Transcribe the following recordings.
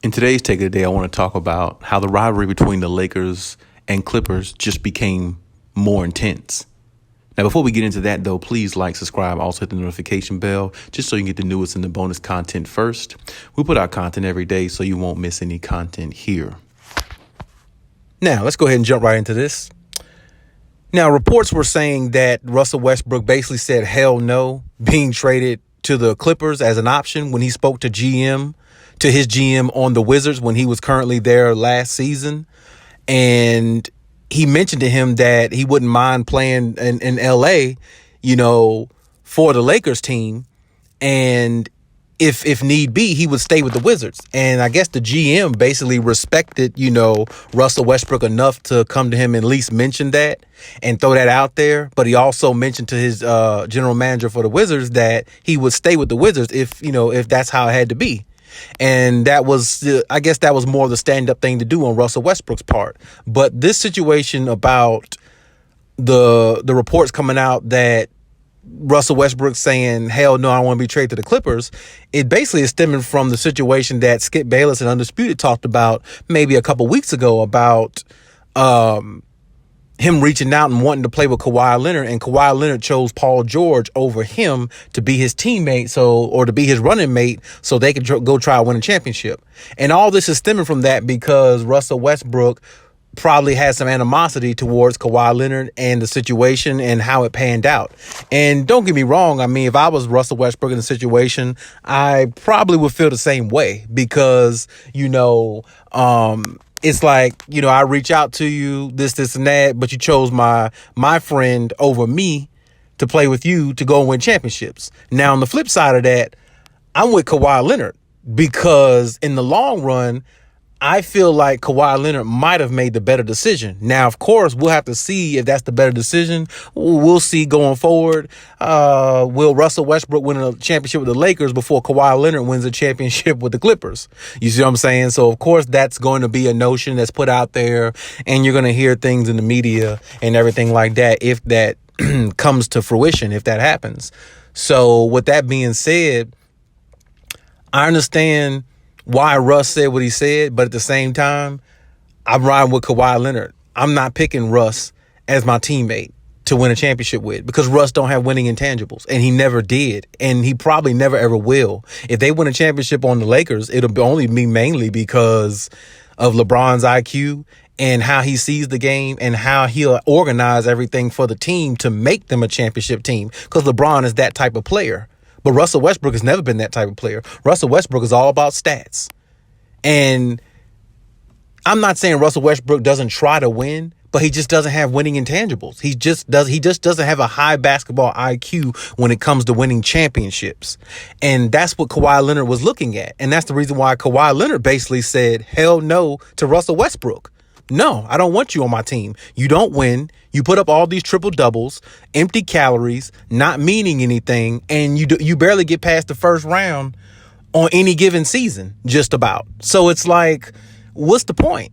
In today's Take of the Day, I want to talk about how the rivalry between the Lakers and Clippers just became more intense. Now, before we get into that, though, please like, subscribe, also hit the notification bell, just so you can get the newest and the bonus content first. We put out content every day, so you won't miss any content here. Now, let's go ahead and jump right into this. Now, reports were saying that Russell Westbrook basically said hell no, being traded to the Clippers as an option when he spoke to his GM on the Wizards when he was currently there last season. And he mentioned to him that he wouldn't mind playing in LA, for the Lakers team. And if need be, he would stay with the Wizards. And I guess the GM basically respected, Russell Westbrook enough to come to him and at least mention that and throw that out there. But he also mentioned to his general manager for the Wizards that he would stay with the Wizards if that's how it had to be. And that was, I guess that was more of the stand-up thing to do on Russell Westbrook's part. But this situation about the reports coming out that Russell Westbrook saying, hell no, I don't want to be traded to the Clippers, it basically is stemming from the situation that Skip Bayless and Undisputed talked about maybe a couple weeks ago about him reaching out and wanting to play with Kawhi Leonard, and Kawhi Leonard chose Paul George over him to be his teammate, or to be his running mate, so they could go try to win a championship. And all this is stemming from that because Russell Westbrook probably has some animosity towards Kawhi Leonard and the situation and how it panned out. And don't get me wrong, I mean, if I was Russell Westbrook in the situation, I probably would feel the same way because, it's like, I reach out to you, this and that, but you chose my friend over me to play with you to go and win championships. Now, on the flip side of that, I'm with Kawhi Leonard because in the long run, I feel like Kawhi Leonard might have made the better decision. Now, of course, we'll have to see if that's the better decision. We'll see going forward. Will Russell Westbrook win a championship with the Lakers before Kawhi Leonard wins a championship with the Clippers? You see what I'm saying? So, of course, that's going to be a notion that's put out there, and you're going to hear things in the media and everything like that if that comes to fruition, if that happens. So, with that being said, I understand why Russ said what he said, but at the same time, I'm riding with Kawhi Leonard. I'm not picking Russ as my teammate to win a championship with because Russ don't have winning intangibles, and he never did, and he probably never ever will. If they win a championship on the Lakers, it'll only be mainly because of LeBron's IQ and how he sees the game and how he'll organize everything for the team to make them a championship team because LeBron is that type of player. But Russell Westbrook has never been that type of player. Russell Westbrook is all about stats. And I'm not saying Russell Westbrook doesn't try to win, but he just doesn't have winning intangibles. He just doesn't have a high basketball IQ when it comes to winning championships. And that's what Kawhi Leonard was looking at. And that's the reason why Kawhi Leonard basically said hell no to Russell Westbrook. No, I don't want you on my team. You don't win. You put up all these triple doubles, empty calories, not meaning anything, and you barely get past the first round on any given season, just about. So it's like, what's the point?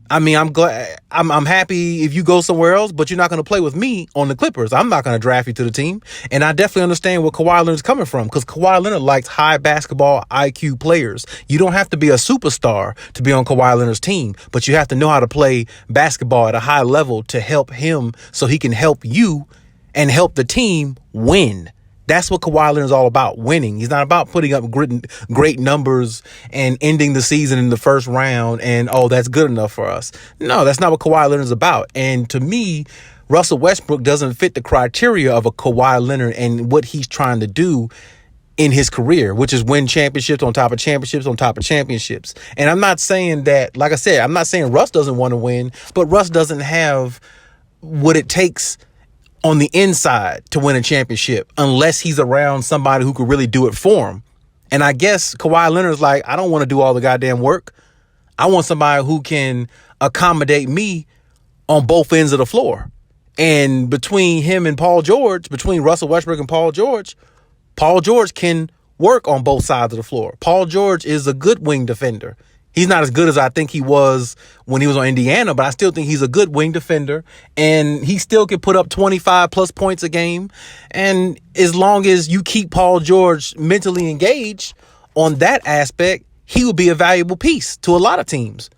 I mean, I'm glad, I'm happy if you go somewhere else, but you're not going to play with me on the Clippers. I'm not going to draft you to the team. And I definitely understand where Kawhi Leonard's coming from because Kawhi Leonard likes high basketball IQ players. You don't have to be a superstar to be on Kawhi Leonard's team, but you have to know how to play basketball at a high level to help him so he can help you and help the team win. That's what Kawhi Leonard is all about, winning. He's not about putting up great numbers and ending the season in the first round and, oh, that's good enough for us. No, that's not what Kawhi Leonard is about. And to me, Russell Westbrook doesn't fit the criteria of a Kawhi Leonard and what he's trying to do in his career, which is win championships on top of championships on top of championships. And I'm not saying that, like I said, I'm not saying Russ doesn't want to win, but Russ doesn't have what it takes on the inside to win a championship unless he's around somebody who could really do it for him. And I guess Kawhi Leonard's like, I don't want to do all the goddamn work. I want somebody who can accommodate me on both ends of the floor. And between him and Paul George, between Russell Westbrook and Paul George can work on both sides of the floor. Paul George is a good wing defender. He's not as good as I think he was when he was on Indiana, but I still think he's a good wing defender, and he still can put up 25 plus points a game. And as long as you keep Paul George mentally engaged on that aspect, he would be a valuable piece to a lot of teams.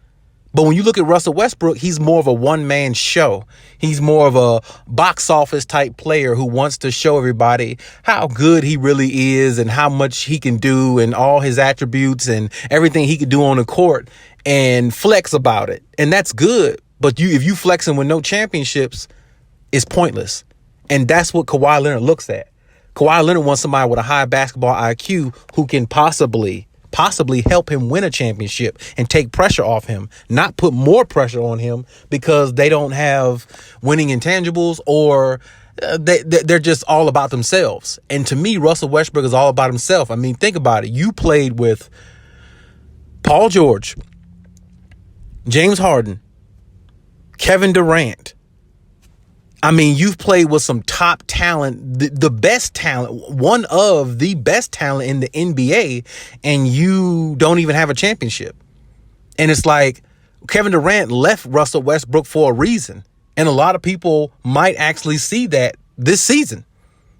But when you look at Russell Westbrook, he's more of a one-man show. He's more of a box office type player who wants to show everybody how good he really is and how much he can do and all his attributes and everything he could do on the court and flex about it. And that's good. But if you flexing with no championships, it's pointless. And that's what Kawhi Leonard looks at. Kawhi Leonard wants somebody with a high basketball IQ who can possibly help him win a championship and take pressure off him, not put more pressure on him because they don't have winning intangibles or they're just all about themselves. And to me, Russell Westbrook is all about himself. I mean, think about it. You played with Paul George, James Harden, Kevin Durant. I mean, you've played with some top talent, the best talent, one of the best talent in the NBA, and you don't even have a championship. And it's like Kevin Durant left Russell Westbrook for a reason. And a lot of people might actually see that this season.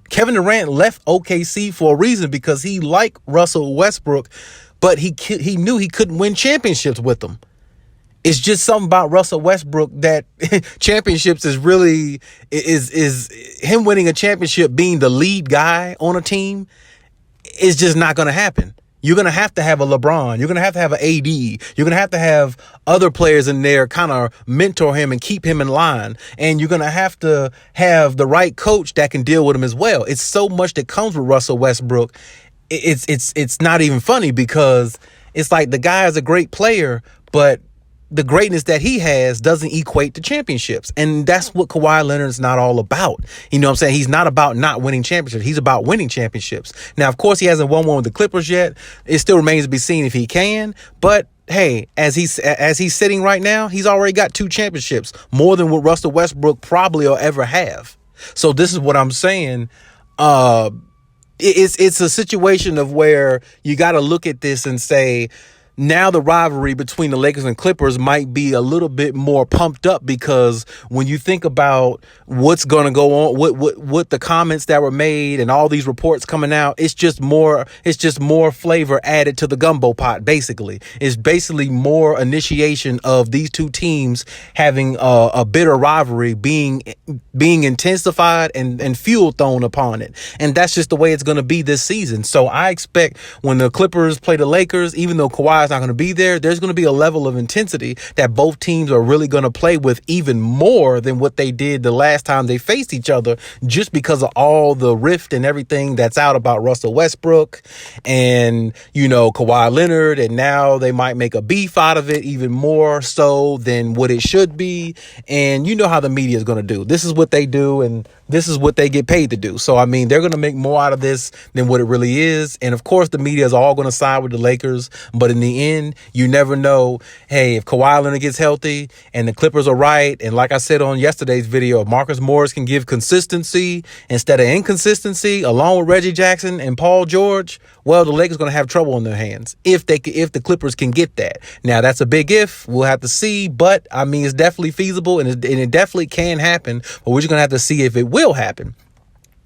Kevin Durant left OKC for a reason because he liked Russell Westbrook, but he knew he couldn't win championships with him. It's just something about Russell Westbrook that championships is really is him winning a championship, being the lead guy on a team is just not going to happen. You're going to have a LeBron. You're going to have an AD. You're going to have other players in there kind of mentor him and keep him in line. And you're going to have the right coach that can deal with him as well. It's so much that comes with Russell Westbrook. It's not even funny because it's like the guy is a great player, but the greatness that he has doesn't equate to championships. And that's what Kawhi Leonard's not all about. You know what I'm saying? He's not about not winning championships. He's about winning championships. Now, of course, he hasn't won one with the Clippers yet. It still remains to be seen if he can. But hey, as he's sitting right now, he's already got 2 championships, more than what Russell Westbrook probably will ever have. So this is what I'm saying. It's a situation of where you got to look at this and say, now the rivalry between the Lakers and Clippers might be a little bit more pumped up because when you think about what's going to go on, what the comments that were made and all these reports coming out, it's just more flavor added to the gumbo pot. Basically, it's basically more initiation of these two teams having a bitter rivalry being intensified and fuel thrown upon it. And that's just the way it's going to be this season. So I expect when the Clippers play the Lakers, even though Kawhi's not going to be there, there's going to be a level of intensity that both teams are really going to play with even more than what they did the last time they faced each other, just because of all the rift and everything that's out about Russell Westbrook and, Kawhi Leonard. And now they might make a beef out of it even more so than what it should be. And you know how the media is going to do. This is what they do, and this is what they get paid to do. So, I mean, they're going to make more out of this than what it really is. And, of course, the media is all going to side with the Lakers. But in the end, you never know. Hey, if Kawhi Leonard gets healthy and the Clippers are right, and like I said on yesterday's video, if Marcus Morris can give consistency instead of inconsistency, along with Reggie Jackson and Paul George, well, the Lakers are going to have trouble in their hands if the Clippers can get that. Now, that's a big if. We'll have to see. But, I mean, it's definitely feasible, and it definitely can happen. But we're just going to have to see if it will happen.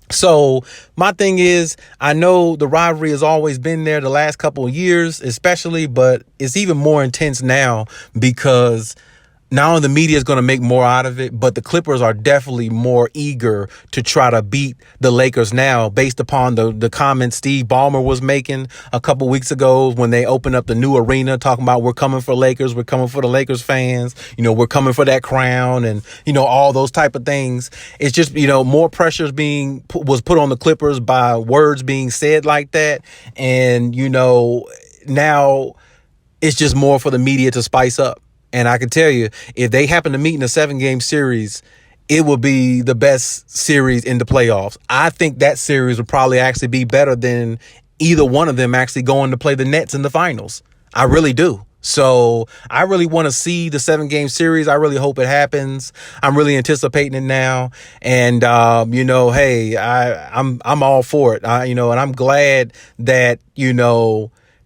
So my thing is, I know the rivalry has always been there the last couple of years, especially, but it's even more intense now because not only the media is going to make more out of it, but the Clippers are definitely more eager to try to beat the Lakers now based upon the comments Steve Ballmer was making a couple weeks ago when they opened up the new arena talking about we're coming for Lakers, we're coming for the Lakers fans, we're coming for that crown and, all those type of things. It's just, more pressure was put on the Clippers by words being said like that. And, now it's just more for the media to spice up. And I can tell you, if they happen to meet in a 7-game series, it will be the best series in the playoffs. I think that series will probably actually be better than either one of them actually going to play the Nets in the finals. I really do. So I really want to see the 7-game series. I really hope it happens. I'm really anticipating it now. And, hey, I'm all for it. And I'm glad that,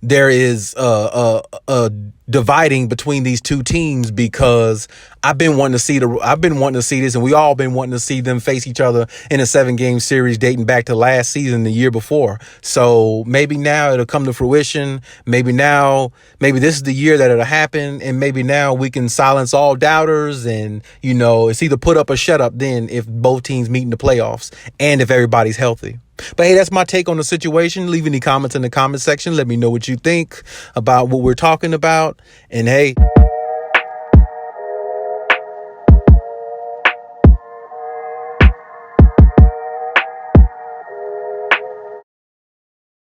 there is a dividing between these two teams, because I've been wanting to see this, and we all been wanting to see them face each other in a 7-game series dating back to last season, the year before. So maybe now it'll come to fruition. Maybe this is the year that it'll happen, and maybe now we can silence all doubters, and it's either put up or shut up then if both teams meet in the playoffs and if everybody's healthy. But hey, that's my take on the situation. Leave any comments in the comment section. Let me know what you think about what we're talking about. And hey,